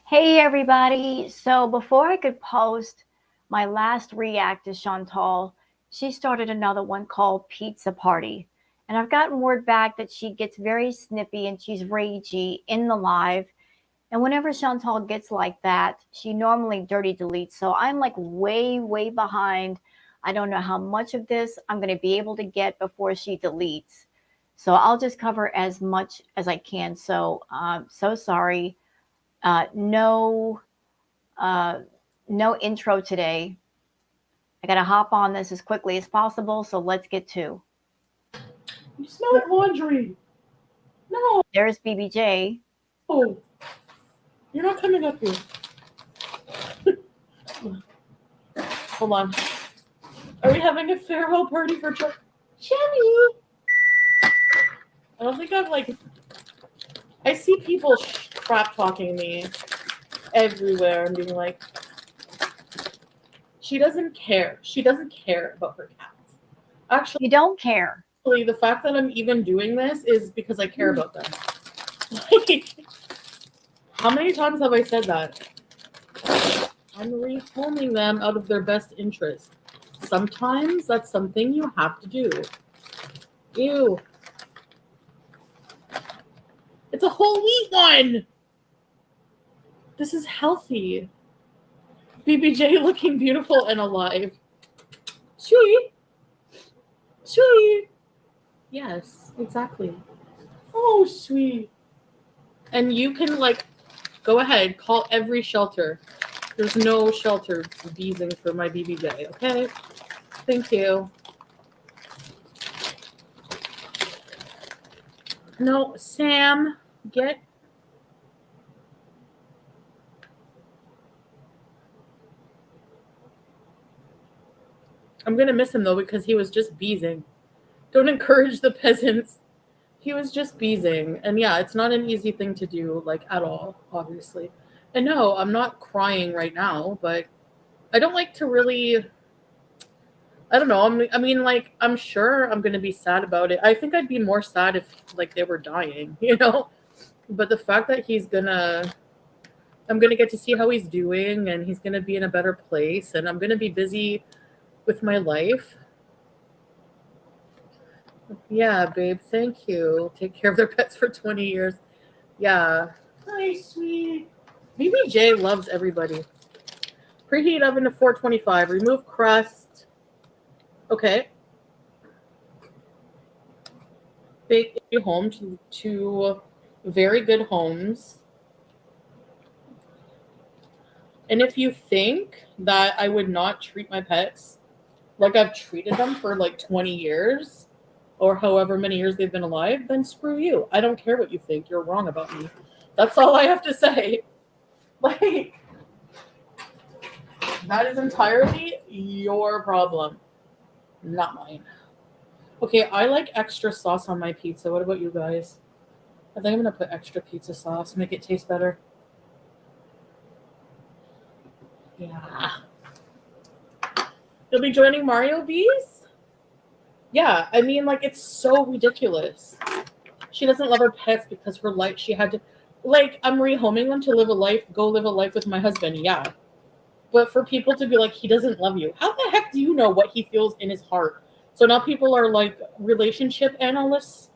Hey everybody. So before I could post my last react to Chantal, she started another one called Pizza Party. And I've gotten word back that she gets very snippy and she's ragey in the live. And whenever Chantal gets like that, she normally dirty deletes. So I'm like way behind. I don't know how much of this I'm going to be able to get before she deletes. So I'll just cover as much as I can. So so sorry. No uh, no intro today. I got to hop on this as quickly as possible. So let's get to. You smell like laundry. No, There's BBJ. you're not coming up here. Hold on. Are we having a farewell party for Jenny? I don't think I've like. I see people crap talking me everywhere and being like, she doesn't care. She doesn't care about her cats. Actually, You don't care. the fact that I'm even doing this is because I care about them. Like, how many times have I said that? I'm rehoming them out of their best interest. Sometimes that's something you have to do. Ew. It's a whole wheat one. This is healthy. BBJ looking beautiful and alive. Sweet. Sweet. Yes, exactly. Oh, sweet. And you can, like, go ahead, call every shelter. There's no shelter beesing for my BBJ, okay? Thank you. No, Sam, get. I'm gonna miss him though because he was just beesing. Don't encourage the peasants. He was just beesing. And yeah, it's not an easy thing to do, like at all, obviously. And no, I'm not crying right now, but I don't like to really. I don't know. I mean, like, I'm sure I'm gonna be sad about it. I think I'd be more sad if like they were dying, you know. But the fact that I'm gonna get to see how he's doing, and he's gonna be in a better place, and I'm gonna be busy with my life. Yeah, babe, thank you. Take care of their pets for 20 years. Yeah. Hi, sweet. BBJ loves everybody. Preheat oven to 425. Remove crust. Okay. Bake a home to very good homes. And if you think that I would not treat my pets like I've treated them for like 20 years or however many years they've been alive, then screw you. I don't care what you think. You're wrong about me. That's all I have to say. Like, that is entirely your problem, not mine. Okay, I like extra sauce on my pizza. What about you guys? I think I'm gonna put extra pizza sauce, make it taste better. Yeah. You'll be joining Mario Bees? Yeah, I mean, like, it's so ridiculous. She doesn't love her pets because her life, she had to, like, I'm rehoming them to live a life, go live a life with my husband, yeah. But for people to be like, he doesn't love you, how the heck do you know what he feels in his heart? So now people are like relationship analysts,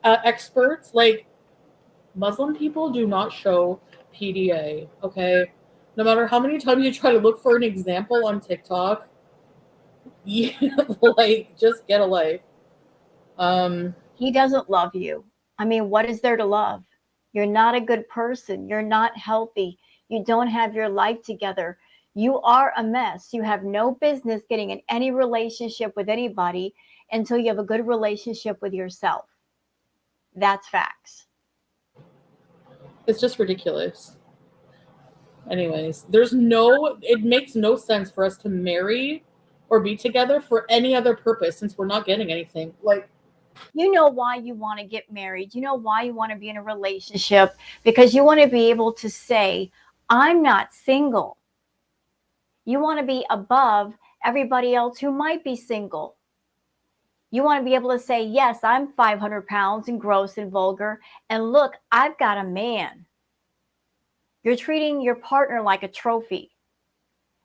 experts. Like, Muslim people do not show PDA, okay? No matter how many times you try to look for an example on TikTok, yeah, like, just get a life. Um, He doesn't love you. I mean, what is there to love? You're not a good person. You're not healthy. You don't have your life together. You are a mess. You have no business getting in any relationship with anybody until you have a good relationship with yourself. That's facts. it's just ridiculous. Anyways, it makes no sense for us to marry or be together for any other purpose since we're not getting anything. Like, You know why you want to get married. You know why you want to be in a relationship because you want to be able to say, I'm not single. You want to be above everybody else who might be single. You want to be able to say, yes, I'm 500 pounds and gross and vulgar. And look, I've got a man. You're treating your partner like a trophy.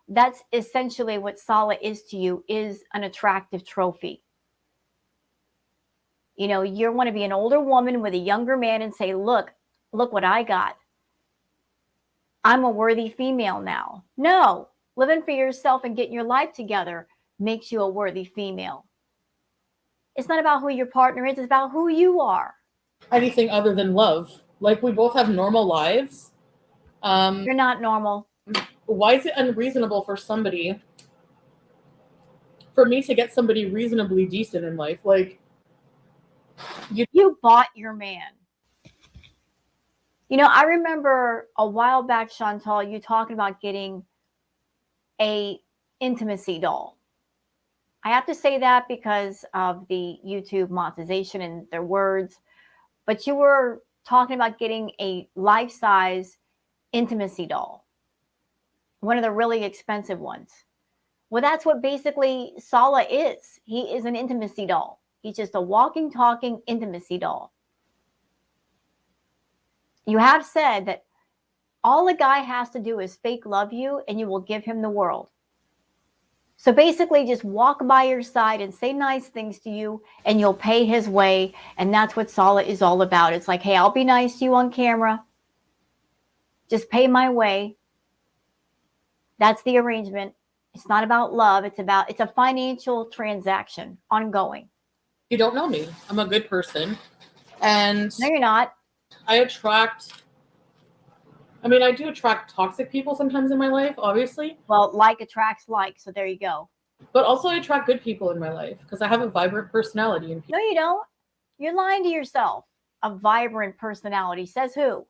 That's essentially what Sala is to you, is an attractive trophy. You know, you want to be an older woman with a younger man and say, look what I got. I'm a worthy female now. No, living for yourself and getting your life together makes you a worthy female. It's not about who your partner is, it's about who you are. Anything other than love. Like, we both have normal lives. You're not normal. Why is it unreasonable for me to get somebody reasonably decent in life? Like, you bought your man. You know, I remember a while back, Chantal, you talking about getting a intimacy doll. I have to say that because of the YouTube monetization and their words, but you were talking about getting a life-size intimacy doll, one of the really expensive ones. Well, that's what basically Sala is. He is an intimacy doll. He's just a walking, talking intimacy doll. You have said that all a guy has to do is fake love you and you will give him the world. So basically just walk by your side and say nice things to you and you'll pay his way. And that's what Sala is all about. It's like, hey, I'll be nice to you on camera. Just pay my way. That's the arrangement. It's not about love. It's a financial transaction, ongoing. You don't know me. I'm a good person. And no, you're not. I do attract toxic people sometimes in my life, obviously. Well, like attracts like, so there you go. But also I attract good people in my life because I have a vibrant personality. No, you don't. You're lying to yourself. A vibrant personality. Says who?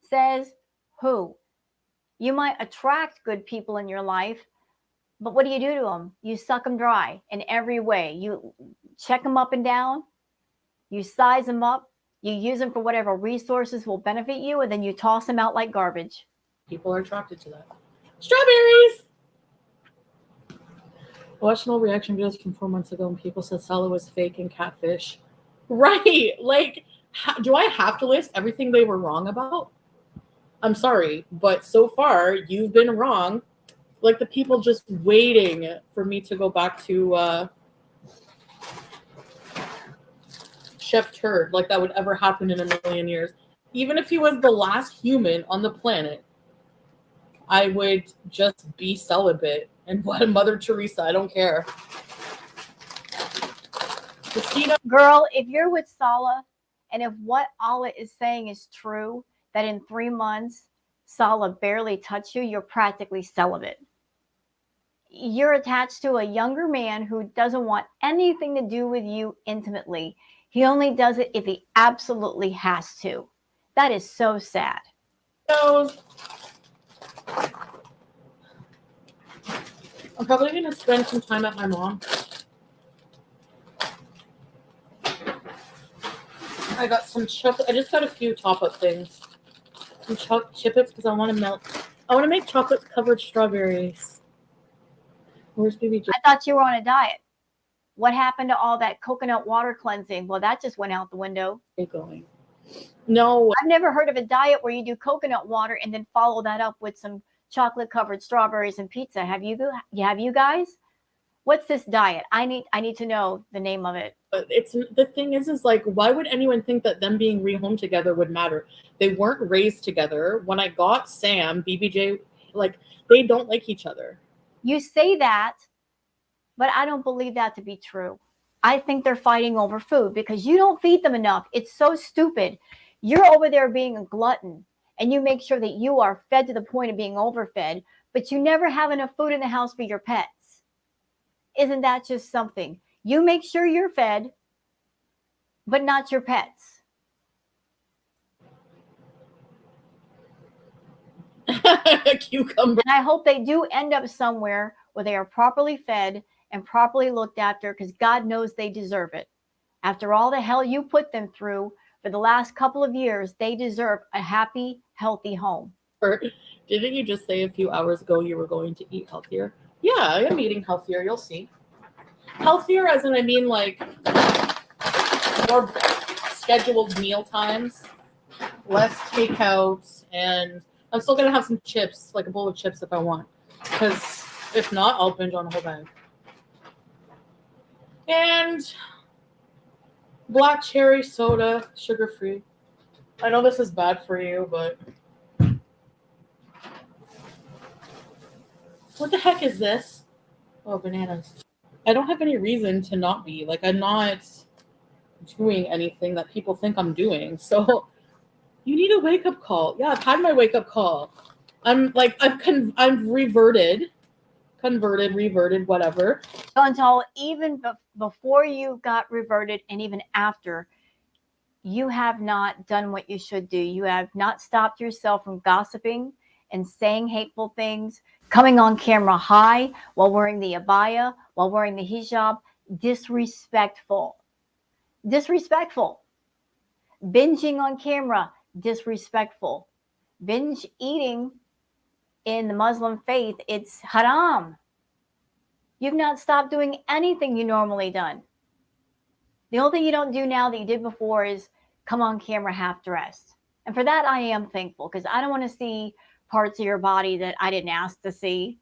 Says who? You might attract good people in your life, but what do you do to them? You suck them dry in every way. You check them up and down. You size them up. You use them for whatever resources will benefit you, and then you toss them out like garbage. People are attracted to that. Strawberries! I watched an old reaction videos from 4 months ago and people said Sala was fake and catfish. Right! Like, do I have to list everything they were wrong about? I'm sorry, but so far, you've been wrong. Like, the people just waiting for me to go back to Chef Turd, like that would ever happen in a million years. Even if he was the last human on the planet, I would just be celibate and what Mother Teresa, I don't care. Girl, if you're with Sala, and if what Allah is saying is true, that in 3 months, Sala barely touched you, you're practically celibate. You're attached to a younger man who doesn't want anything to do with you intimately. He only does it if he absolutely has to. That is so sad. So, I'm probably going to spend some time at my mom. I got some chocolate. I just got a few top-up things. Some chip-ups because I want to melt. I want to make chocolate-covered strawberries. Where's BBJ? I thought you were on a diet. What happened to all that coconut water cleansing? Well, that just went out the window. Get going. No. I've never heard of a diet where you do coconut water and then follow that up with some chocolate-covered strawberries and pizza. Have you guys? What's this diet? I need to know the name of it. But the thing is like, why would anyone think that them being rehomed together would matter? They weren't raised together. When I got Sam, BBJ, like, they don't like each other. You say that, but I don't believe that to be true. I think they're fighting over food because you don't feed them enough. It's so stupid. You're over there being a glutton and you make sure that you are fed to the point of being overfed, but you never have enough food in the house for your pets. Isn't that just something? You make sure you're fed, but not your pets. Cucumber. And I hope they do end up somewhere where they are properly fed and properly looked after, because God knows they deserve it. After all the hell you put them through for the last couple of years, they deserve a happy, healthy home. Didn't you just say a few hours ago you were going to eat healthier? Yeah, I am eating healthier. You'll see. Healthier as in, I mean, like, more scheduled meal times, less takeouts, and I'm still gonna have some chips, like a bowl of chips if I want. Because if not, I'll binge on a whole bag. And black cherry soda, sugar free. I know this is bad for you, but what the heck is this? Oh, bananas. I don't have any reason to not be. Like, I'm not doing anything that people think I'm doing. So you need a wake up call. Yeah, I've had my wake up call. I'm like, I'm reverted, whatever. Chantal, even before you got reverted and even after, you have not done what you should do. You have not stopped yourself from gossiping and saying hateful things, coming on camera high while wearing the abaya, while wearing the hijab. Disrespectful. Disrespectful. Binging on camera. Disrespectful. Binge eating in the Muslim faith, it's haram. You've not stopped doing anything you normally done. The only thing you don't do now that you did before is come on camera half dressed. And for that, I am thankful because I don't want to see parts of your body that I didn't ask to see.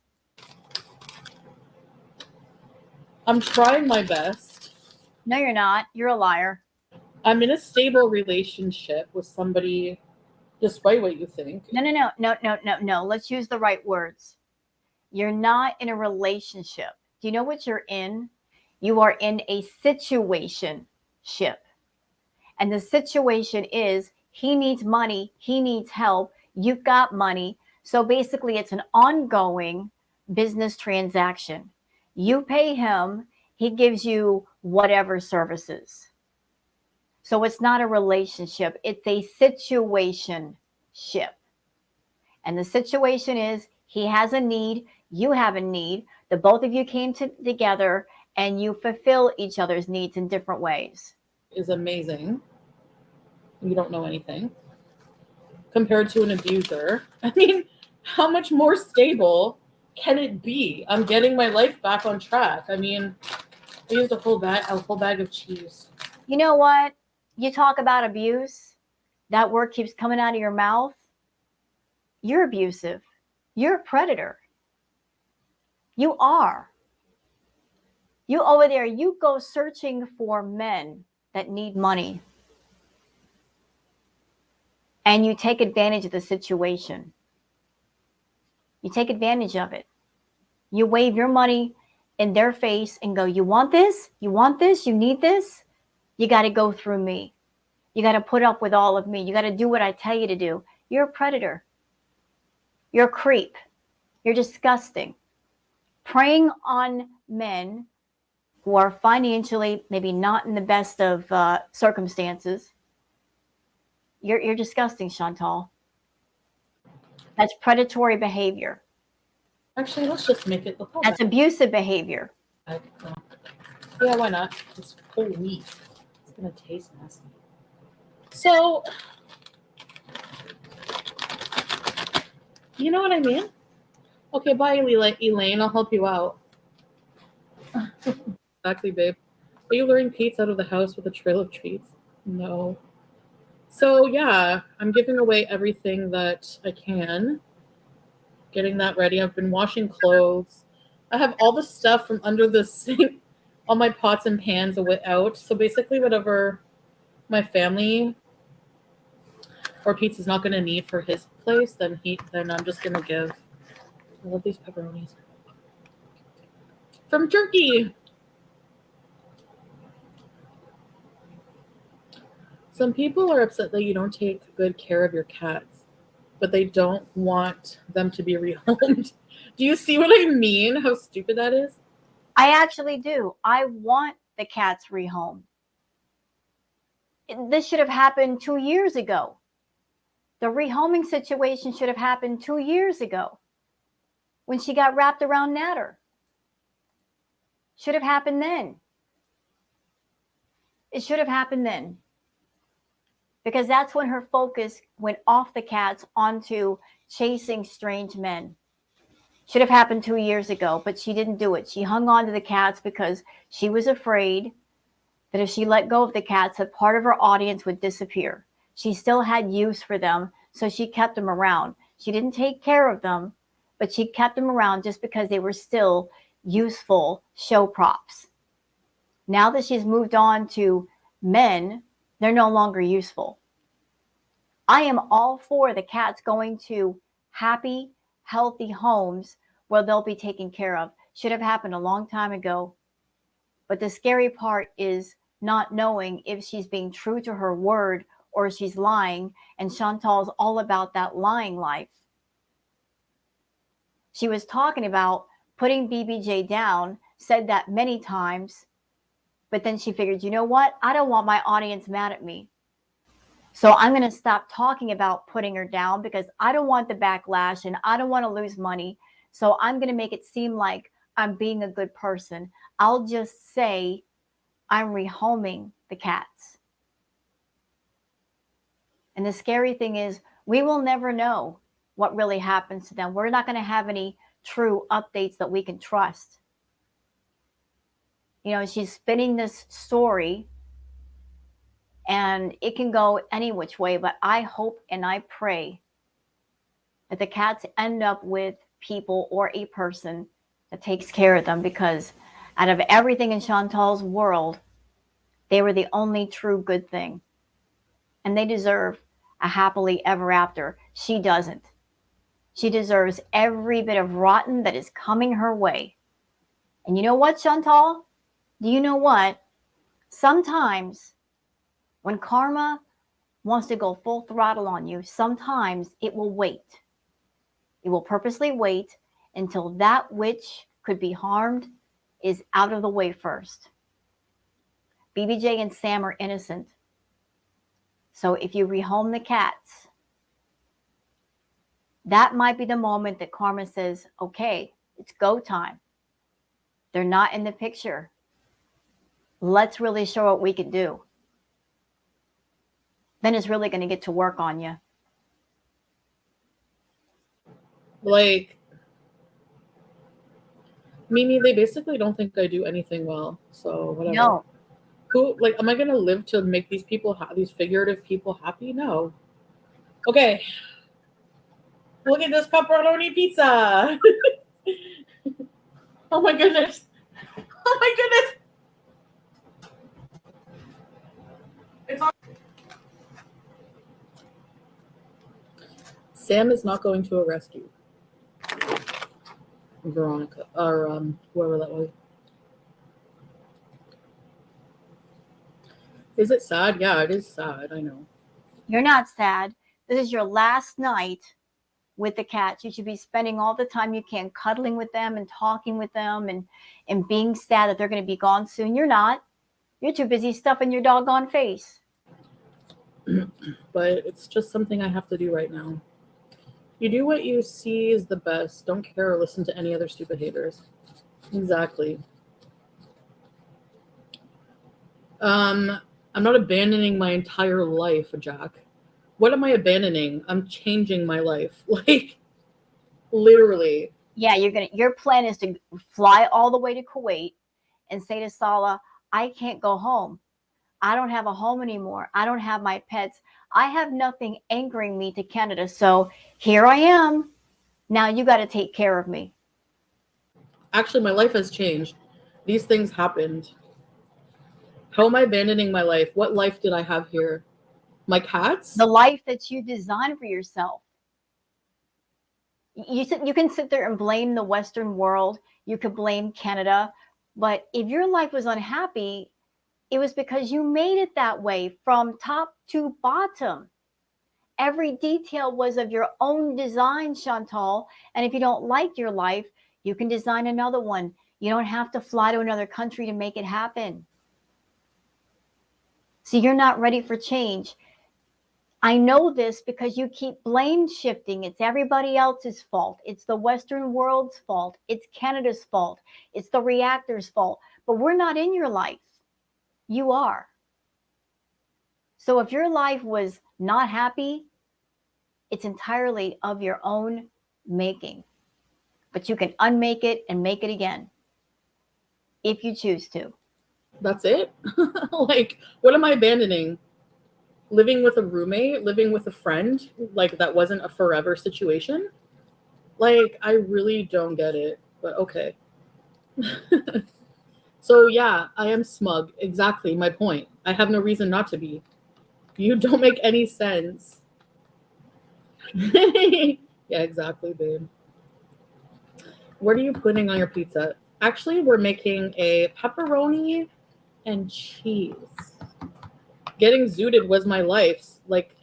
I'm trying my best. No, you're not. You're a liar. I'm in a stable relationship with somebody, despite what you think. No. Let's use the right words. You're not in a relationship. Do you know what you're in? You are in a situation ship. And the situation is he needs money, he needs help, you've got money. So basically, it's an ongoing business transaction. You pay him, he gives you whatever services. So it's not a relationship, it's a situation ship. And the situation is he has a need, you have a need, the both of you came together and you fulfill each other's needs in different ways. Is amazing. You don't know anything. Compared to an abuser. I mean, how much more stable can it be? I'm getting my life back on track. I mean, I used a whole bag of cheese. You know what? You talk about abuse, that word keeps coming out of your mouth. You're abusive. You're a predator. You are. You over there, you go searching for men that need money. And you take advantage of the situation. You take advantage of it. You wave your money in their face and go, you want this? You want this? You need this? You got to go through me. You got to put up with all of me. You got to do what I tell you to do. You're a predator. You're a creep. You're disgusting. Preying on men who are financially maybe not in the best of circumstances. You're disgusting, Chantal. That's predatory behavior. Actually, let's just make it the whole That's abusive behavior. bag. Yeah, why not? It's whole wheat. It's gonna taste nasty. So, you know what I mean? Okay, bye, Elaine. I'll help you out. Exactly, babe. Are you luring Pete's out of the house with a trail of treats? No. So, yeah, I'm giving away everything that I can. Getting that ready. I've been washing clothes. I have all the stuff from under the sink, all my pots and pans out. So basically, whatever my family or Pete's is not going to need for his place, then I'm just going to give. I love these pepperonis. From Turkey. Some people are upset that you don't take good care of your cats, but they don't want them to be rehomed. Do you see what I mean? How stupid that is? I actually do. I want the cats rehomed. This should have happened 2 years ago. The rehoming situation should have happened 2 years ago when she got wrapped around Natter. Should have happened then. It should have happened then. Because that's when her focus went off the cats onto chasing strange men. Should have happened 2 years ago, but she didn't do it. She hung on to the cats because she was afraid that if she let go of the cats, that part of her audience would disappear. She still had use for them, so she kept them around. She didn't take care of them, but she kept them around just because they were still useful show props. Now that she's moved on to men, they're no longer useful. I am all for the cats going to happy, healthy homes where they'll be taken care of. Should have happened a long time ago. But the scary part is not knowing if she's being true to her word or she's lying. And Chantal's all about that lying life. She was talking about putting BBJ down, said that many times, but then she figured, you know what? I don't want my audience mad at me. So I'm going to stop talking about putting her down because I don't want the backlash and I don't want to lose money. So I'm going to make it seem like I'm being a good person. I'll just say I'm rehoming the cats. And the scary thing is, we will never know what really happens to them. We're not going to have any true updates that we can trust. You know, she's spinning this story and it can go any which way, but I hope and I pray that the cats end up with people or a person that takes care of them, because out of everything in Chantal's world, they were the only true good thing. And they deserve a happily ever after. She doesn't. She deserves every bit of rotten that is coming her way. And you know what, Chantal? Do you know what? Sometimes when karma wants to go full throttle on you, sometimes it will wait. It will purposely wait until that which could be harmed is out of the way first. BBJ and Sam are innocent. So if you rehome the cats, that might be the moment that karma says, okay, it's go time. They're not in the picture. Let's really show what we can do. Then it's really going to get to work on you. Like, Mimi, they basically don't think I do anything well. So whatever. No. Who, like, am I gonna live to make these people, these figurative people happy? No. Okay. Look at this pepperoni pizza. Oh my goodness. Oh my goodness. It's on. Sam is not going to a rescue. Veronica, or whoever that was. Is it sad? Yeah, it is sad. I know. You're not sad. This is your last night with the cats. You should be spending all the time you can cuddling with them and talking with them and being sad that they're going to be gone soon. You're not. You're too busy stuffing your doggone face. But it's just something I have to do right now. You do what you see is the best. Don't care or listen to any other stupid haters. Exactly. I'm not abandoning my entire life, Jack. What am I abandoning? I'm changing my life. Like, literally. Yeah, your plan is to fly all the way to Kuwait and say to Salah, I can't go home. I don't have a home anymore. I don't have my pets. I have nothing anchoring me to Canada. So here I am. Now you got to take care of me. Actually, my life has changed. These things happened. How am I abandoning my life? What life did I have here? My cats? The life that you designed for yourself. You can sit there and blame the Western world. You could blame Canada. But if your life was unhappy, it was because you made it that way from top to bottom. Every detail was of your own design, Chantal. And if you don't like your life, you can design another one. You don't have to fly to another country to make it happen. So you're not ready for change. I know this because you keep blame shifting. It's everybody else's fault. It's the Western world's fault. It's Canada's fault. It's the reactor's fault. But we're not in your life. You are. So if your life was not happy, it's entirely of your own making. But you can unmake it and make it again if you choose to. That's it? Like, what am I abandoning? living with a roommate, living with a friend, like that wasn't a forever situation. Like, I really don't get it, but okay. So, yeah, I am smug. Exactly my point. I have no reason not to be. You don't make any sense. Yeah, exactly, babe. What are you putting on your pizza? Actually, we're making a pepperoni and cheese. Getting zooted was my life. Like,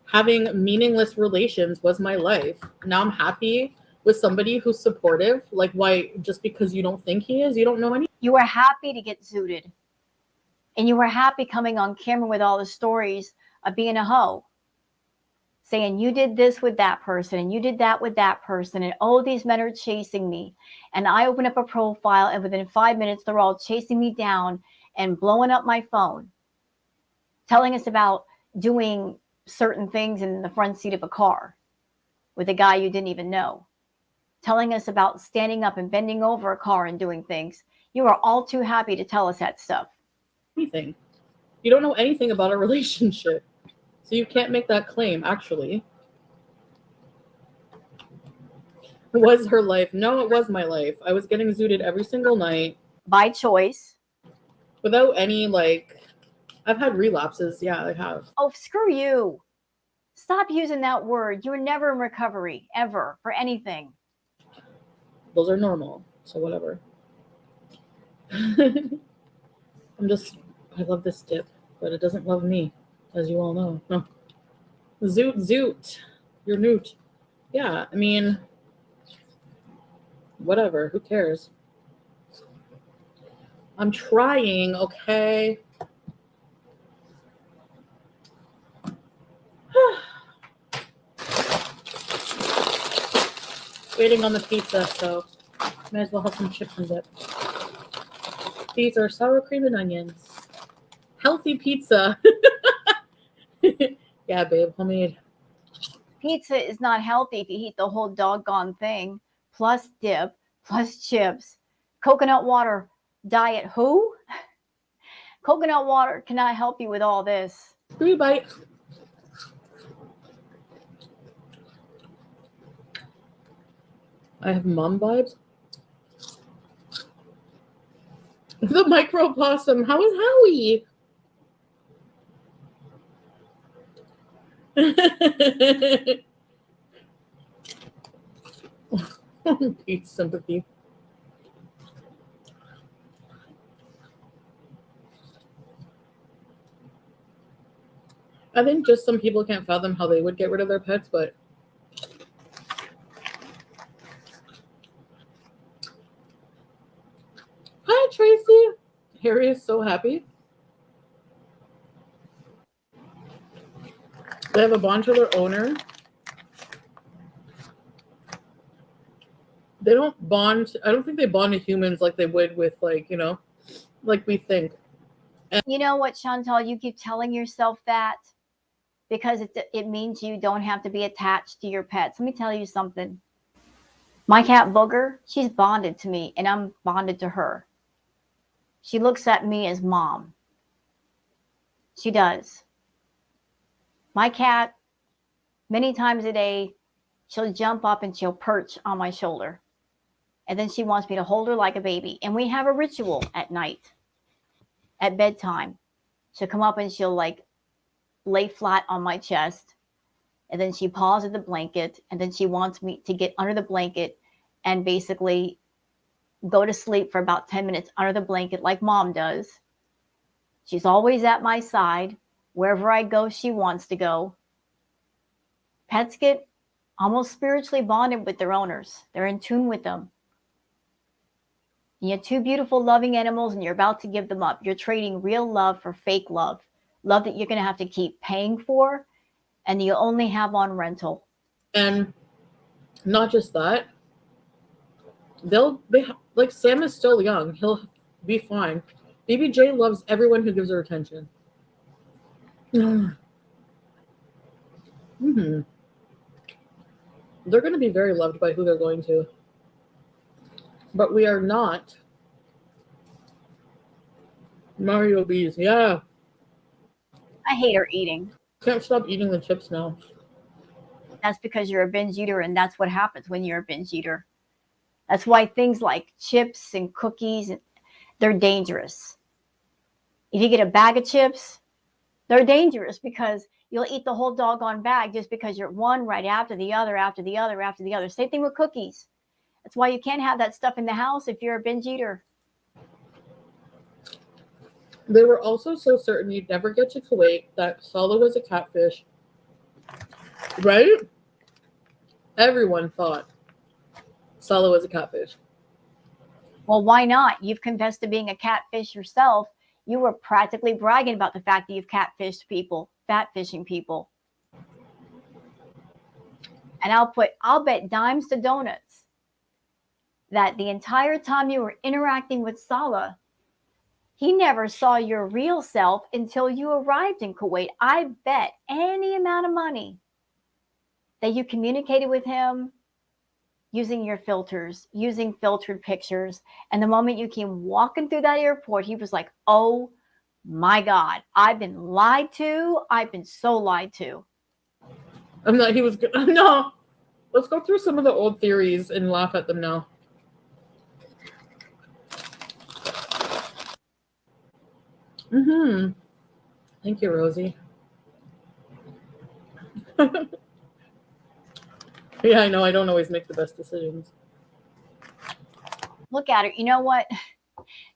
having meaningless relations was my life. Now I'm happy with somebody who's supportive. Like, why? Just because you don't think he is, you don't know any. You were happy to get zooted. And you were happy coming on camera with all the stories of being a hoe. Saying you did this with that person and you did that with that person and oh, these men are chasing me. And I open up a profile and within 5 minutes they're all chasing me down and blowing up my phone, telling us about doing certain things in the front seat of a car with a guy you didn't even know, telling us about standing up and bending over a car and doing things. You are all too happy to tell us that stuff. Anything. You don't know anything about a relationship. So you can't make that claim, actually. It was her life. No, it was my life. I was getting zooted every single night By choice. without any, like, I've had relapses. Yeah, I have. Oh, screw you. Stop using that word. You were never in recovery, ever, for anything. Those are normal. So whatever. I'm just, I love this dip, but it doesn't love me, as you all know. No. Zoot, zoot. You're newt. Yeah, I mean, whatever. Who cares? I'm trying, okay? Waiting on the pizza, so might as well have some chips and dip. These are sour cream and onions. Healthy pizza. Yeah, babe, homemade. Pizza is not healthy if you eat the whole doggone thing, plus dip, plus chips. Coconut water diet, who? Coconut water cannot help you with all this. 3 bite. I have mom vibes. The micro possum. How is Howie? Pete's sympathy. I think just some people can't fathom how they would get rid of their pets, but hi Tracy. Harry is so happy. They have a bond to their owner. They don't bond. I don't think they bond to humans like they would with, like, like we think. You know what, Chantal? You keep telling yourself that because it means you don't have to be attached to your pets. Let me tell you something. My cat Booger, she's bonded to me and I'm bonded to her. She looks at me as mom. She does. My cat, many times a day, she'll jump up and she'll perch on my shoulder. And then she wants me to hold her like a baby. And we have a ritual at night, at bedtime. She'll come up and she'll like lay flat on my chest. And then she paws at the blanket. And then she wants me to get under the blanket and basically go to sleep for about 10 minutes under the blanket like mom does. She's always at my side. Wherever I go, she wants to go. Pets get almost spiritually bonded with their owners. They're in tune with them. You have two beautiful, loving animals, and you're about to give them up. You're trading real love for fake love, love that you're going to have to keep paying for, and you only have on rental. And not just that, like, Sam is still young. He'll be fine. BBJ loves everyone who gives her attention. Mm-hmm. They're going to be very loved by who they're going to. But we are not Mario Bees. Yeah. I hate her eating. Can't stop eating the chips now. That's because you're a binge eater, and that's what happens when you're a binge eater. That's why things like chips and cookies, they're dangerous. If you get a bag of chips, they're dangerous because you'll eat the whole doggone bag just because you're one right after the other, after the other, after the other. Same thing with cookies. That's why you can't have that stuff in the house if you're a binge eater. They were also so certain you'd never get to Kuwait that Sala was a catfish. Right? Everyone thought Sala was a catfish. Well, why not? You've confessed to being a catfish yourself. You were practically bragging about the fact that you've catfished people, fat fishing people. And I'll bet dimes to donuts that the entire time you were interacting with Salah, he never saw your real self until you arrived in Kuwait. I bet any amount of money that you communicated with him using your filters, using filtered pictures. And the moment you came walking through that airport, he was like, oh my God, I've been lied to. I've been so lied to. I'm not, he was good. No. Let's go through some of the old theories and laugh at them now. Thank you, Rosie. Yeah, I know. I don't always make the best decisions. Look at her. You know what?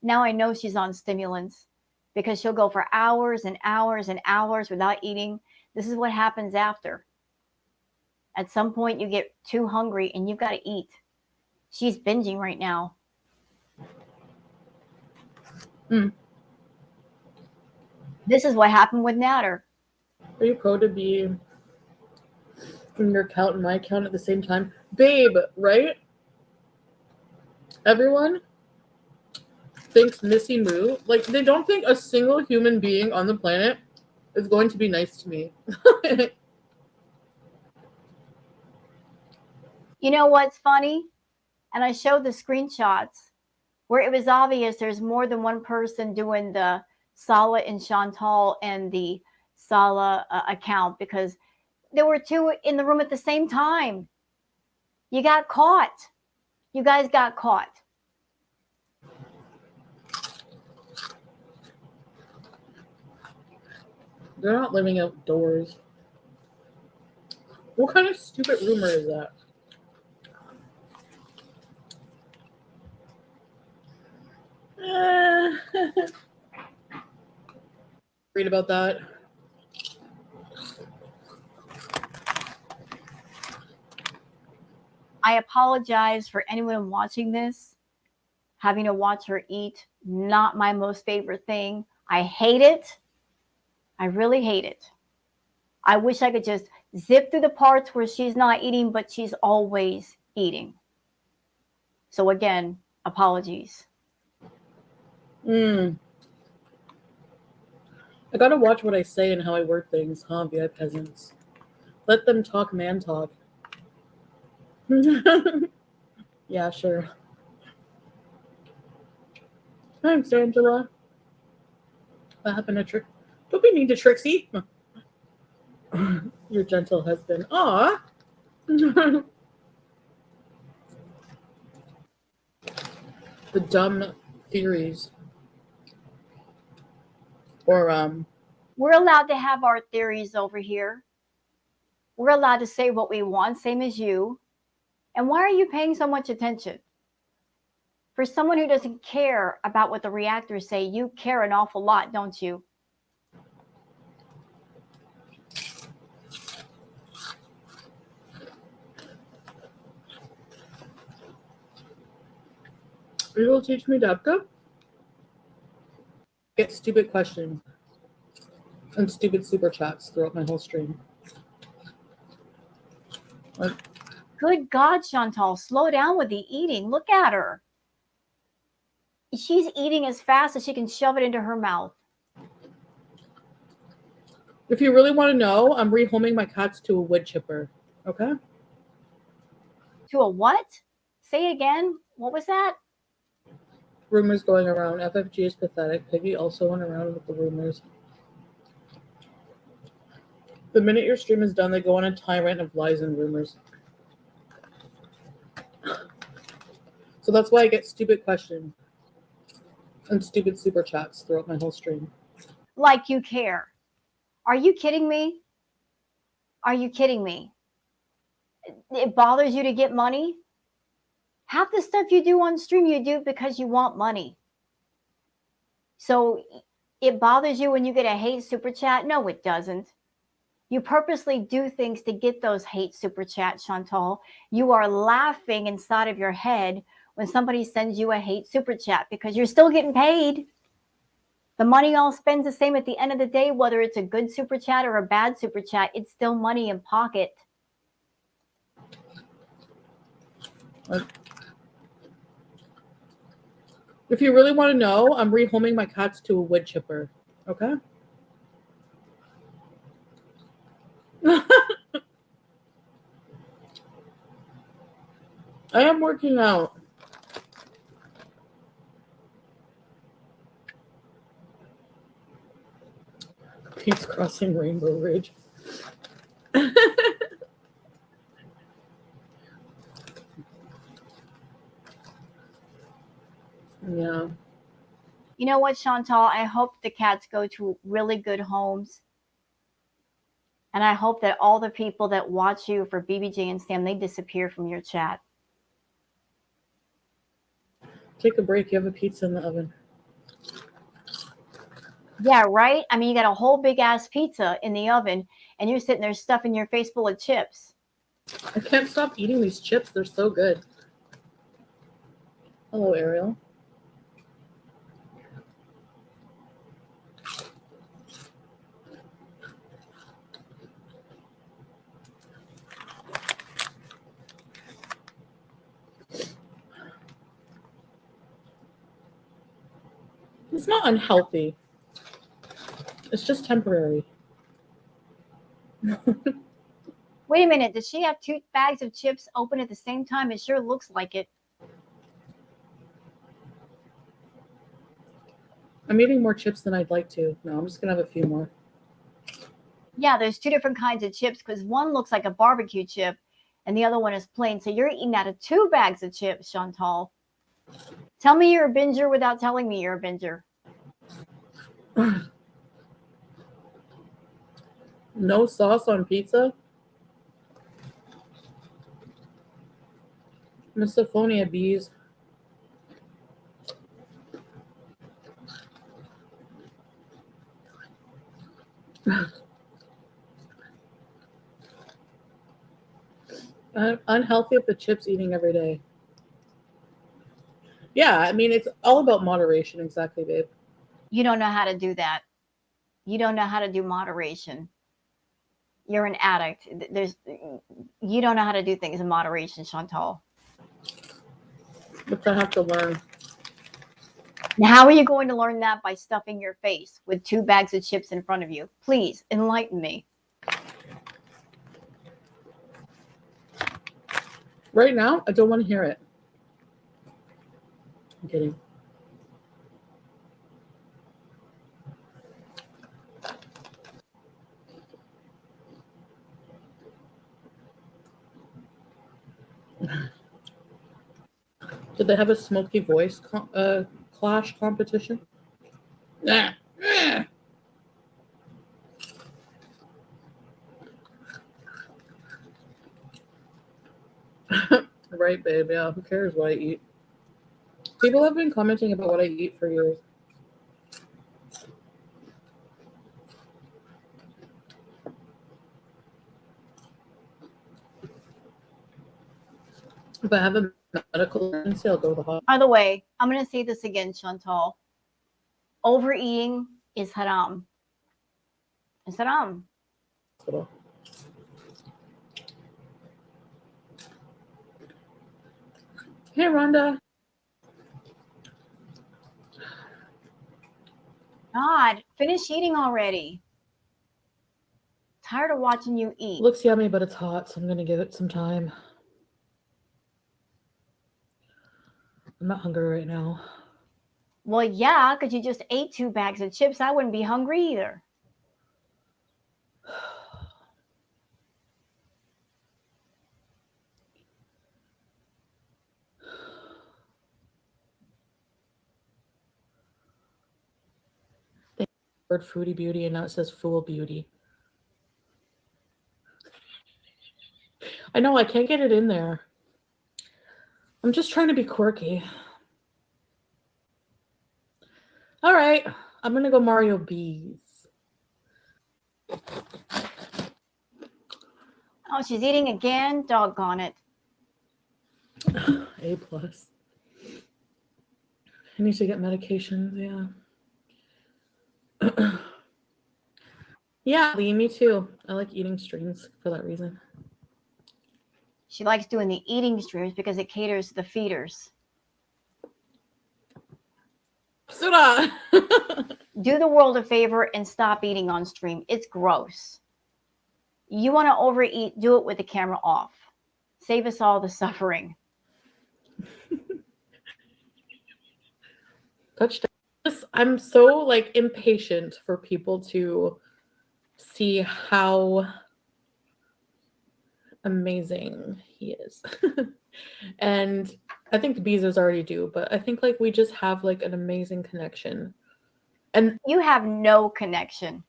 Now I know she's on stimulants because she'll go for hours and hours and hours without eating. This is what happens after. At some point, you get too hungry and you've got to eat. She's binging right now. This is what happened with Natter. Are you pro to be in your account and my account at the same time? Babe, right? Everyone thinks Missy Moo, like, they don't think a single human being on the planet is going to be nice to me. You know what's funny? And I showed the screenshots where it was obvious there's more than one person doing the Sala and Chantal and the Sala account because there were two in the room at the same time. You got caught. You guys got caught. They're not living outdoors. What kind of stupid rumor is that? Read about that. I apologize for anyone watching this, having to watch her eat. Not my most favorite thing. I hate it. I really hate it. I wish I could just zip through the parts where she's not eating, but she's always eating. So, again, apologies. I gotta watch what I say and how I word things, huh, via peasants? Let them talk man talk. Yeah, sure. Thanks, Angela. What happened to Trick? Don't be mean to Trixie. Your gentle husband. Aw. The dumb theories. Or We're allowed to have our theories over here. We're allowed to say what we want, same as you. And why are you paying so much attention? For someone who doesn't care about what the reactors say, you care an awful lot, don't you? you will teach me Dabka? Get stupid questions and stupid super chats throughout my whole stream. Like, Good God, Chantal, slow down with the eating. Look at her. She's eating as fast as she can shove it into her mouth. if you really want to know, I'm rehoming my cats to a wood chipper. Okay? To a what? Say it again. What was that? Rumors going around. FFG is pathetic. Piggy also went around with the rumors. The minute your stream is done, they go on a tirade of lies and rumors. So that's why I get stupid questions and stupid super chats throughout my whole stream. Like you care. Are you kidding me? Are you kidding me? It bothers you to get money? Half the stuff you do on stream, you do because you want money. So it bothers you when you get a hate super chat? No, it doesn't. You purposely do things to get those hate super chats, Chantal. You are laughing inside of your head when somebody sends you a hate super chat because you're still getting paid. The money all spends the same at the end of the day, whether it's a good super chat or a bad super chat, it's still money in pocket. If you really want to know, I'm rehoming my cats to a wood chipper. Okay? I am working out. Pete's crossing Rainbow Ridge. Yeah. You know what, Chantal? I hope the cats go to really good homes. And I hope that all the people that watch you for BBJ and Sam, they disappear from your chat. Take a break. You have a pizza in the oven. Yeah, right? I mean, you got a whole big ass pizza in the oven and you're sitting there stuffing your face full of chips. I can't stop eating these chips. They're so good. Hello, Ariel. It's not unhealthy. It's just temporary. Wait a minute. Does she have 2 bags of chips open at the same time? It sure looks like it. I'm eating more chips than I'd like to. No, I'm just going to have a few more. Yeah, there's 2 different kinds of chips because one looks like a barbecue chip and the other one is plain. So you're eating out of 2 bags of chips, Chantal. Tell me you're a binger without telling me you're a binger. No sauce on pizza? Misophonia bees. I'm unhealthy with the chips eating every day. Yeah, I mean, it's all about moderation. Exactly, babe. You don't know how to do that. You don't know how to do moderation. You're an addict. You don't know how to do things in moderation, Chantal. Which I have to learn. Now, how are you going to learn that? By stuffing your face with 2 bags of chips in front of you? Please enlighten me. Right now, I don't want to hear it. I'm kidding. Did they have a smoky voice clash competition? Nah. Right, babe. Yeah, who cares what I eat? People have been commenting about what I eat for years. If I have a medical emergency, I'll go to the hospital. By the way, I'm going to say this again, Chantal. Overeating is haram. It's haram. Hey, Rhonda. God, finish eating already. Tired of watching you eat. Looks yummy, but it's hot, so I'm going to give it some time. I'm not hungry right now. Well, yeah, because you just ate 2 bags of chips. I wouldn't be hungry either. word Foodie Beauty and now it says Fool Beauty. I know I can't get it in there. I'm just trying to be quirky. All right, I'm gonna go Mario Bees. Oh, she's eating again? Doggone it. A plus. I need to get medications. Yeah. Yeah, Lee, me too. I like eating streams for that reason. She likes doing the eating streams because it caters to the feeders. Suda! Do the world a favor and stop eating on stream. It's gross. You want to overeat, do it with the camera off. Save us all the suffering. Touchdown. I'm so like impatient for people to see how amazing he is. And I think Bezos already do, but I think like we just have like an amazing connection. And you have no connection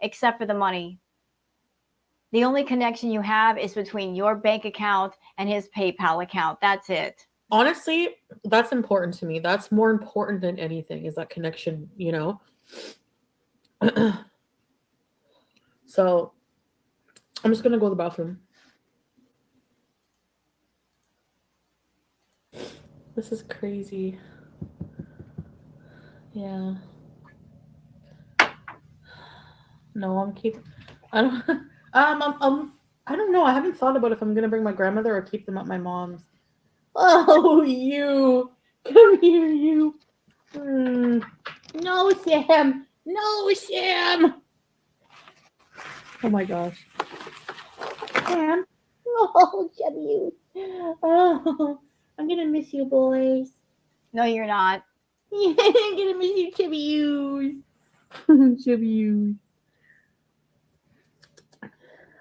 except for the money. The only connection you have is between your bank account and his PayPal account. That's it. Honestly, that's important to me. That's more important than anything is that connection, you know? So I'm just going to go to the bathroom. This is crazy. Yeah. No, I don't. I don't know. I haven't thought about if I'm gonna bring my grandmother or keep them at my mom's. Oh, you! Come here, you! No, Sam! No, Sam! Oh my gosh. Sam? Oh, chubby. Oh, I'm gonna miss you, boys. No, you're not. I'm gonna miss you, chubby. Chubby.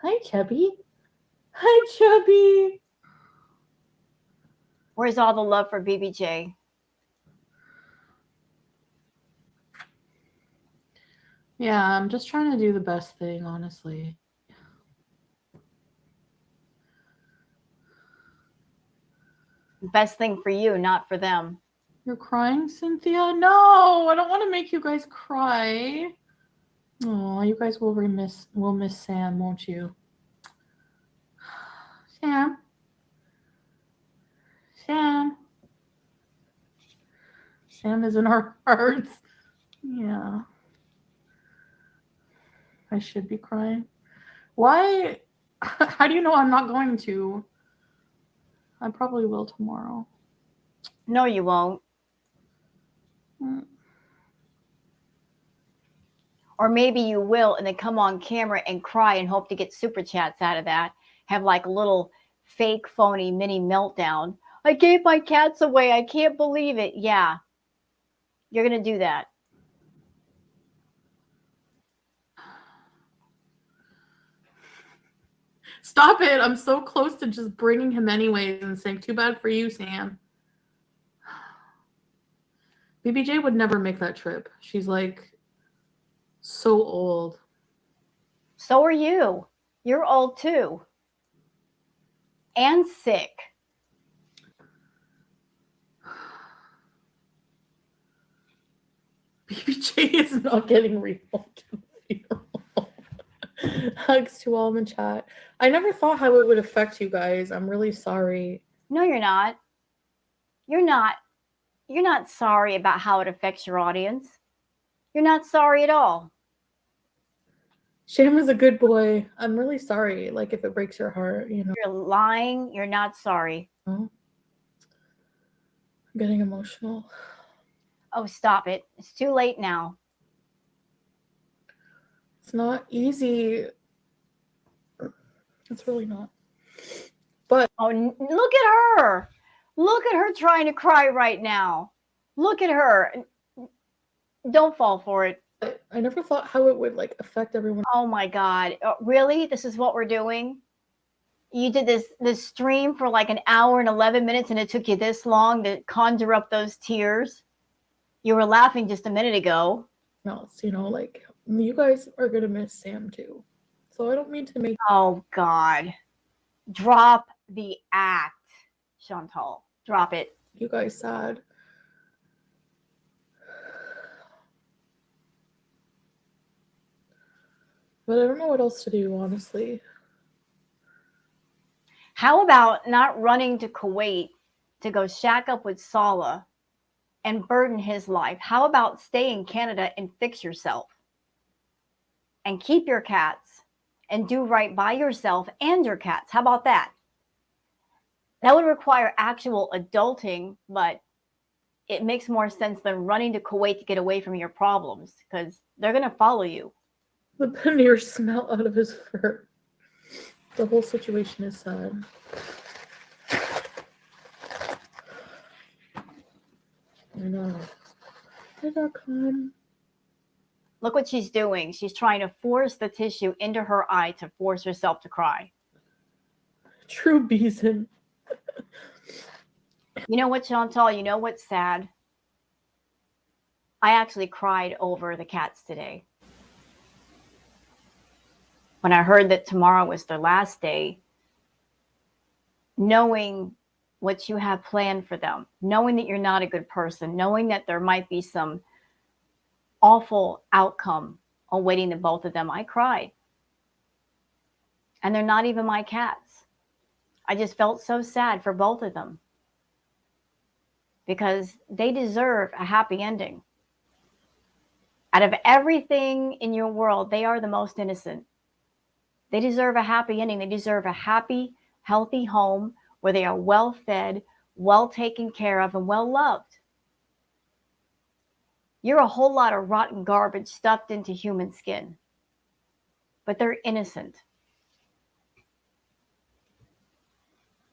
Hi, Chubby. Hi, Chubby. Where's all the love for BBJ? Yeah, I'm just trying to do the best thing, honestly. Best thing for you, not for them. You're crying, Cynthia? No, I don't want to make you guys cry. Oh, you guys will miss Sam, won't you? Sam. Sam is in our hearts. Yeah. I should be crying. Why? How do you know I'm not going to? I probably will tomorrow. No, you won't. Or maybe you will and then come on camera and cry and hope to get super chats out of that. Have like a little fake phony mini meltdown. I gave my cats away. I can't believe it. Yeah. You're going to do that. Stop it. I'm so close to just bringing him anyways and saying, too bad for you, Sam. BBJ would never make that trip. She's like so old. So are you. You're old too. And sick. BBJ is not getting rehomed to the funeral. Hugs to all in the chat. I never thought how it would affect you guys. I'm really sorry. No, you're not. You're not. You're not sorry about how it affects your audience. You're not sorry at all. Sham is a good boy. I'm really sorry. Like if it breaks your heart, you know. You're lying. You're not sorry. I'm getting emotional. Oh, stop it. It's too late now. It's not easy. It's really not. But oh, look at her. Look at her trying to cry right now. Look at her. Don't fall for it. I never thought how it would like affect everyone. Oh my God. Really? This is what we're doing? You did this stream for like an hour and 11 minutes and it took you this long to conjure up those tears? You were laughing just a minute ago. No, it's, you know, like You guys are gonna miss Sam too. So I don't mean to make Oh, God. Drop the act, Chantal. Drop it. you guys sad. But I don't know what else to do, honestly. How about not running to Kuwait to go shack up with Salah and burden his life? How about stay in Canada and fix yourself and keep your cats and do right by yourself and your cats? How about that? That would require actual adulting, but it makes more sense than running to Kuwait to get away from your problems because they're going to follow you. The paneer smell out of his fur. The whole situation is sad. I know. I got calm. Look what she's doing. She's trying to force the tissue into her eye to force herself to cry. True Beeson. You know what, Chantal? You know what's sad? I actually cried over the cats today. When I heard that tomorrow was their last day, knowing what you have planned for them, knowing that you're not a good person, knowing that there might be some awful outcome awaiting the both of them, I cried. And they're not even my cats. I just felt so sad for both of them because they deserve a happy ending. Out of everything in your world, they are the most innocent. They deserve a happy ending. They deserve a happy, healthy home where they are well fed, well taken care of, and well loved. You're a whole lot of rotten garbage stuffed into human skin, but they're innocent.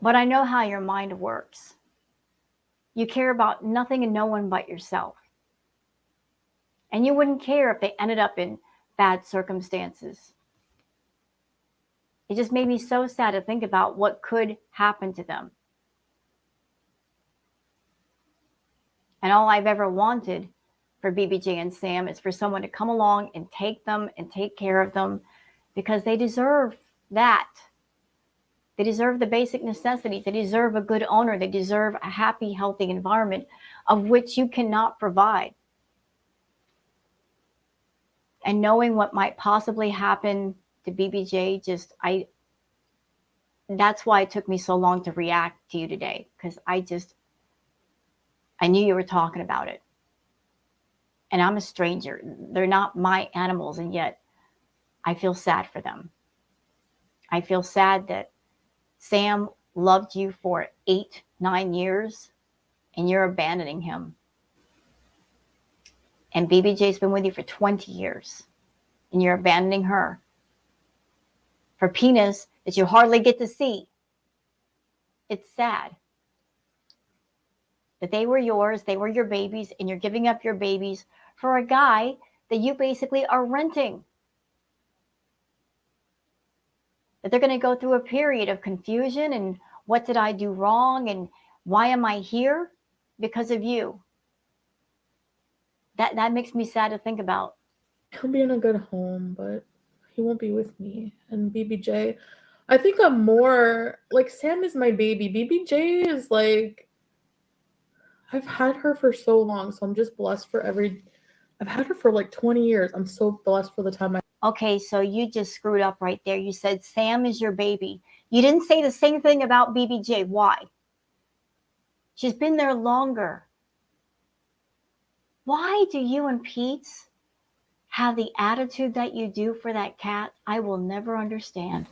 But I know how your mind works. You care about nothing and no one but yourself. And you wouldn't care if they ended up in bad circumstances. It just made me so sad to think about what could happen to them. And all I've ever wanted for BBJ and Sam is for someone to come along and take them and take care of them because they deserve that. They deserve the basic necessities. They deserve a good owner. They deserve a happy, healthy environment of which you cannot provide. And knowing what might possibly happen to BBJ, that's why it took me so long to react to you today because I knew you were talking about it. And I'm a stranger. They're not my animals, and yet I feel sad for them. I feel sad that Sam loved you for 8, 9 years, and you're abandoning him. And BBJ's been with you for 20 years, and you're abandoning her for penis that you hardly get to see. It's sad that they were yours, they were your babies, and you're giving up your babies for a guy that you basically are renting. That they're going to go through a period of confusion and what did I do wrong and why am I here? Because of you. That makes me sad to think about. He'll be in a good home, but he won't be with me. And BBJ, I think I'm more like Sam is my baby. BBJ is like I've had her for so long, so I'm just blessed for I've had her for like 20 years. I'm so blessed for the time Okay, so you just screwed up right there. You said Sam is your baby. You didn't say the same thing about BBJ. Why? She's been there longer. Why do you and Pete's have the attitude that you do for that cat? I will never understand.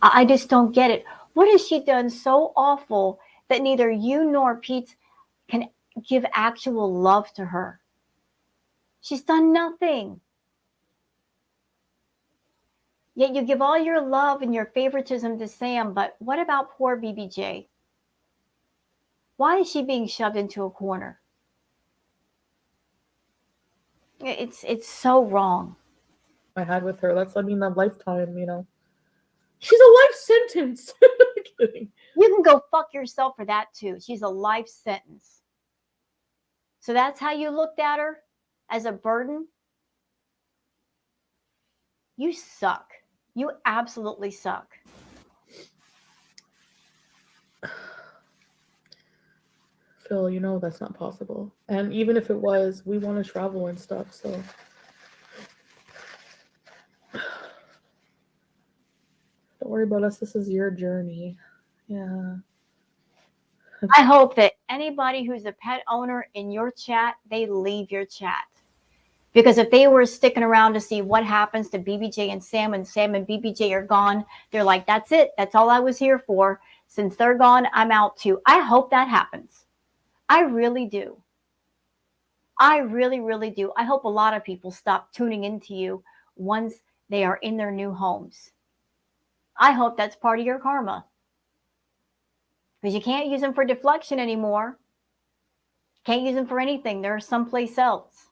I just don't get it. What has she done so awful that neither you nor Pete can give actual love to her? She's done nothing. Yet you give all your love and your favoritism to Sam, but what about poor BBJ? Why is she being shoved into a corner? It's so wrong. I had with her. That's, I mean, a lifetime, you know. She's a life sentence. Kidding. You can go fuck yourself for that too. She's a life sentence. So that's how you looked at her? As a burden? You suck. You absolutely suck. Phil, you know that's not possible. And even if it was, we want to travel and stuff, so don't worry about us. This is your journey. Yeah. I hope that anybody who's a pet owner in your chat, they leave your chat. Because if they were sticking around to see what happens to BBJ and Sam when Sam and BBJ are gone, they're like, that's it. That's all I was here for. Since they're gone, I'm out too. I hope that happens. I really do. I really, really do. I hope a lot of people stop tuning into you once they are in their new homes. I hope that's part of your karma because you can't use them for deflection anymore. Can't use them for anything. They're someplace else.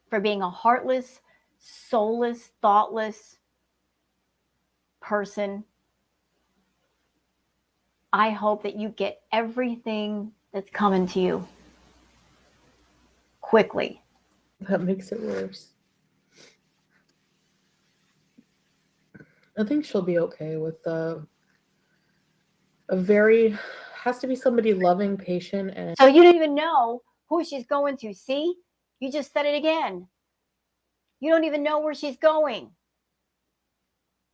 For being a heartless, soulless, thoughtless person. I hope that you get everything that's coming to you quickly. That makes it worse. I think she'll be okay with a very has to be somebody loving, patient, and So you don't even know who she's going to. See? You just said it again. You don't even know where she's going.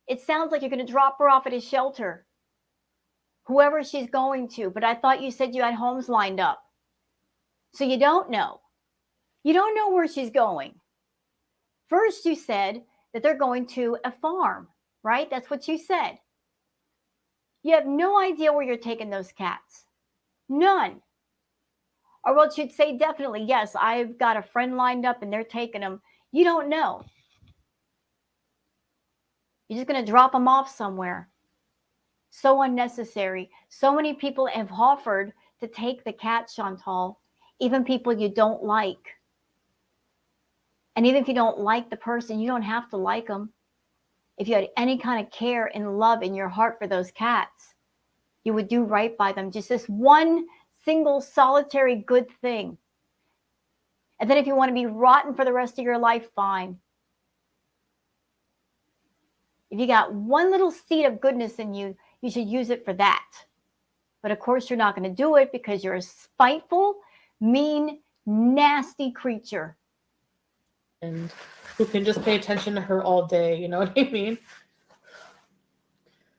It sounds like you're going to drop her off at a shelter. Whoever she's going to. But I thought you said you had homes lined up. So you don't know. You don't know where she's going. First, you said that they're going to a farm, right? That's what you said. You have no idea where you're taking those cats. None. Or well, you'd say definitely, yes, I've got a friend lined up and they're taking them. You don't know. You're just going to drop them off somewhere. So unnecessary. So many people have offered to take the cat, Chantal, even people you don't like. And even if you don't like the person, you don't have to like them. If you had any kind of care and love in your heart for those cats, you would do right by them. Just this one single solitary good thing. And then if you want to be rotten for the rest of your life, fine. If you got one little seed of goodness in you, you should use it for that. But of course, you're not going to do it because you're a spiteful, mean, nasty creature. and who can just pay attention to her all day, you know what I mean?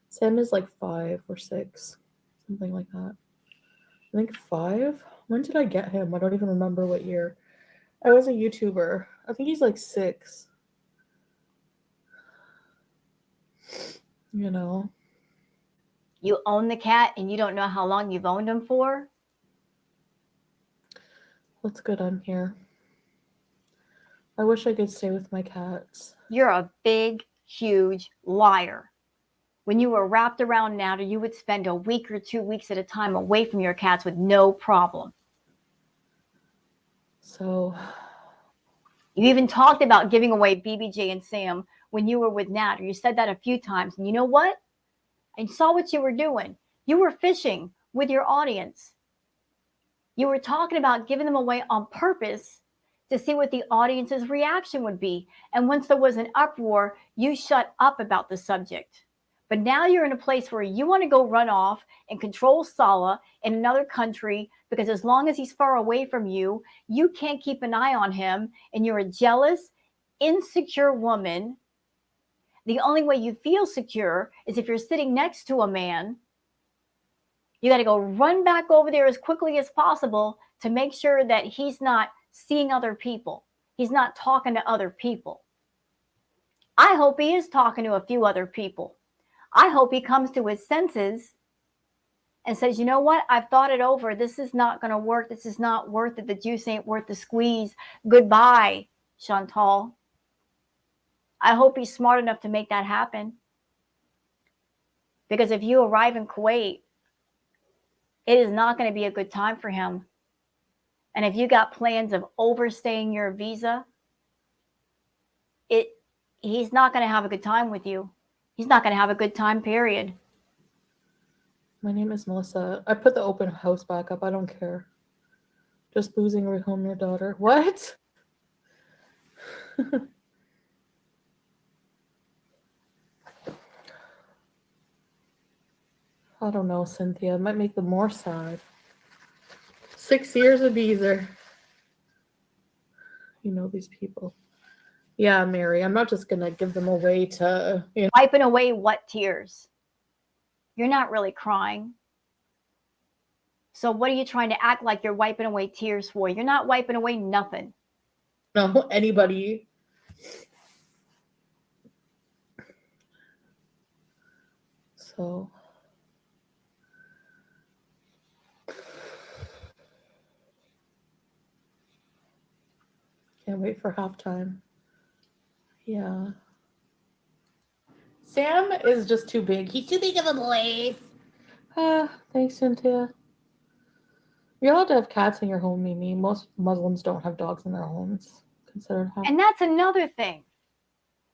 Sam is like 5 or 6, something like that. I think 5. When did I get him? I don't even remember what year. I was a YouTuber. I think he's like 6. You know. You own the cat and you don't know how long you've owned him for? What's good on here? I wish I could stay with my cats. You're a big, huge liar. When you were wrapped around Natter, you would spend a week or 2 weeks at a time away from your cats with no problem. So You even talked about giving away BBJ and Sam when you were with Natter. You said that a few times. And you know what? I saw what you were doing. You were fishing with your audience. You were talking about giving them away on purpose to see what the audience's reaction would be. And once there was an uproar, you shut up about the subject. But now you're in a place where you want to go run off and control Sala in another country because as long as he's far away from you, you can't keep an eye on him. And you're a jealous, insecure woman. The only way you feel secure is if you're sitting next to a man. You got to go run back over there as quickly as possible to make sure that he's not seeing other people. He's not talking to other people. I hope he is talking to a few other people. I hope he comes to his senses and says, you know what? I've thought it over. This is not going to work. This is not worth it. The juice ain't worth the squeeze. Goodbye, Chantal. I hope he's smart enough to make that happen. Because if you arrive in Kuwait, it is not going to be a good time for him. And if you got plans of overstaying your visa, he's not going to have a good time with you. He's not going to have a good time, period. my name is Melissa. I put the open house back up. I don't care. Just boozing rehome your daughter. What? I don't know, Cynthia. It might make them more sad. 6 years of Beezer. You know these people. Yeah, Mary, I'm not just gonna give them away to, Wiping away what tears? You're not really crying. So what are you trying to act like you're wiping away tears for? You're not wiping away nothing. Anybody. So can't wait for halftime. Yeah. Sam is just too big. He's too big of a boy. Thanks, Cynthia. You're allowed to have cats in your home, Mimi. Most Muslims don't have dogs in their homes. Considered half. And that's another thing.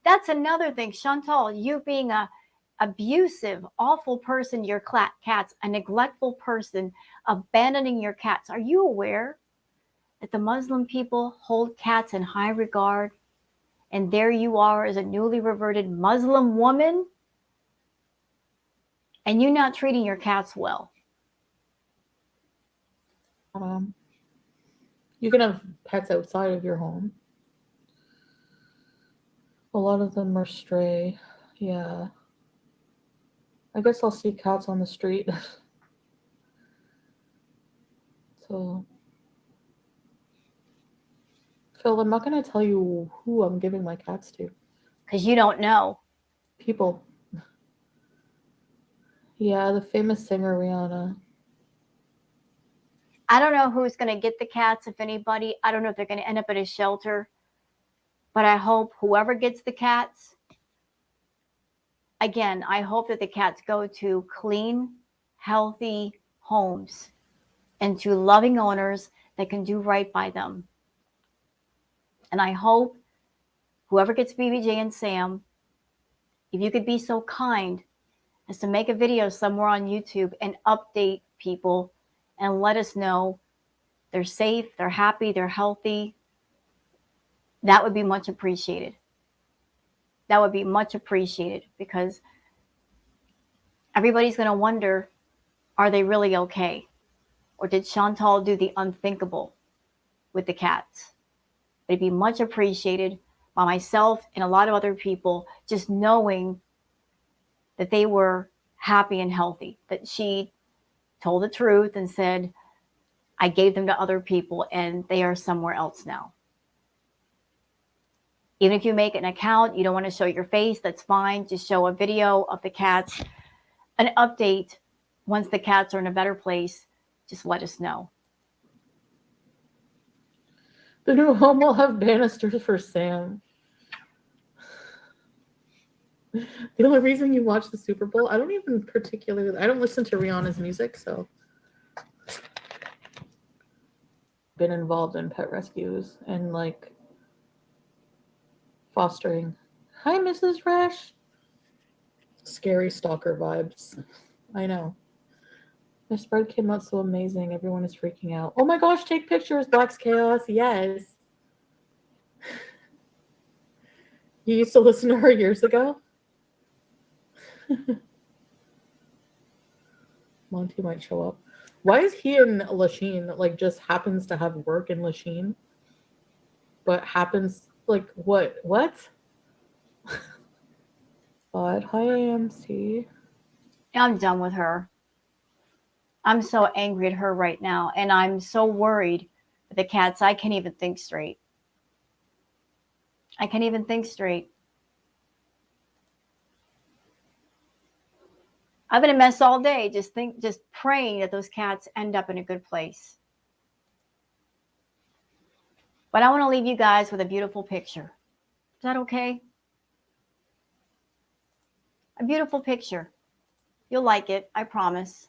That's another thing, Chantal. You being a abusive, awful person, your cats, a neglectful person, abandoning your cats. Are you aware that the Muslim people hold cats in high regard? And there you are as a newly reverted Muslim woman, and you're not treating your cats well. You can have pets outside of your home. A lot of them are stray. Yeah. I guess I'll see cats on the street. So, Phil, I'm not going to tell you who I'm giving my cats to. Because you don't know. People. Yeah, the famous singer Rihanna. I don't know who's going to get the cats, if anybody. I don't know if they're going to end up at a shelter. But I hope whoever gets the cats, again, I hope that the cats go to clean, healthy homes and to loving owners that can do right by them. And I hope whoever gets BBJ and Sam, if you could be so kind as to make a video somewhere on YouTube and update people and let us know they're safe, they're happy, they're healthy, that would be much appreciated. That would be much appreciated because everybody's going to wonder, are they really okay? Or did Chantal do the unthinkable with the cats? It'd be much appreciated by myself and a lot of other people just knowing that they were happy and healthy, that she told the truth and said, I gave them to other people and they are somewhere else now. Even if you make an account, you don't want to show your face, that's fine. Just show a video of the cats, an update. Once the cats are in a better place, just let us know. The new home will have banisters for Sam. The only reason you watch the Super Bowl, I don't listen to Rihanna's music, so been involved in pet rescues and like fostering. Hi, Mrs. Rash. Scary stalker vibes. I know. The spread came out so amazing. Everyone is freaking out. Oh my gosh, take pictures, Black's Chaos. Yes. You used to listen to her years ago? Monty might show up. Why is he in Lachine? Like, just happens to have work in Lachine? But happens, like, what? What? But hi, AMC. I'm done with her. I'm so angry at her right now, and I'm so worried with the cats. I can't even think straight. I can't even think straight. I've been a mess all day, just praying that those cats end up in a good place. But I want to leave you guys with a beautiful picture. Is that okay? A beautiful picture. You'll like it, I promise.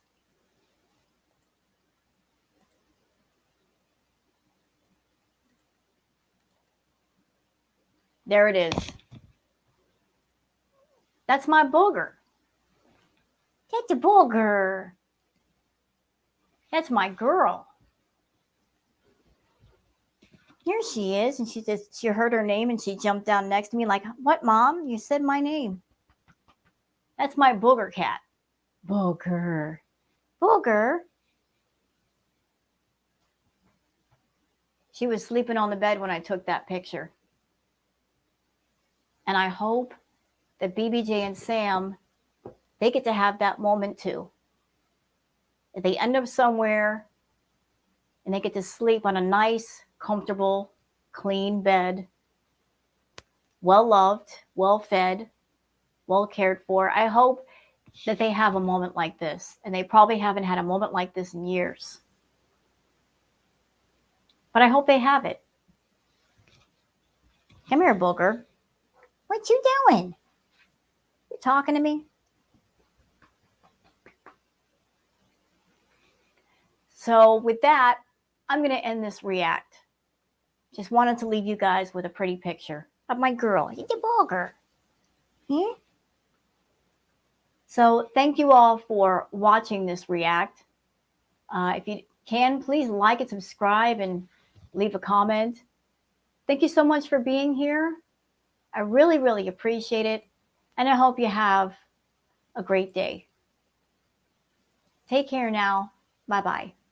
There it is. That's my booger. That's a booger. That's my girl. Here she is. And she heard her name and she jumped down next to me like, what, Mom? You said my name. That's my booger cat. Booger. Booger. She was sleeping on the bed when I took that picture. And I hope that BBJ and Sam, they get to have that moment too. If they end up somewhere and they get to sleep on a nice, comfortable, clean bed, well loved, well fed, well cared for, I hope that they have a moment like this. And they probably haven't had a moment like this in years. But I hope they have it. Come here, Booger. What you doing? You talking to me? So with that, I'm going to end this react. Just wanted to leave you guys with a pretty picture of my girl. It's a Booger. Hmm? So thank you all for watching this react. If you can, please like and subscribe and leave a comment. Thank you so much for being here. I really, really appreciate it. And I hope you have a great day. Take care now. Bye-bye.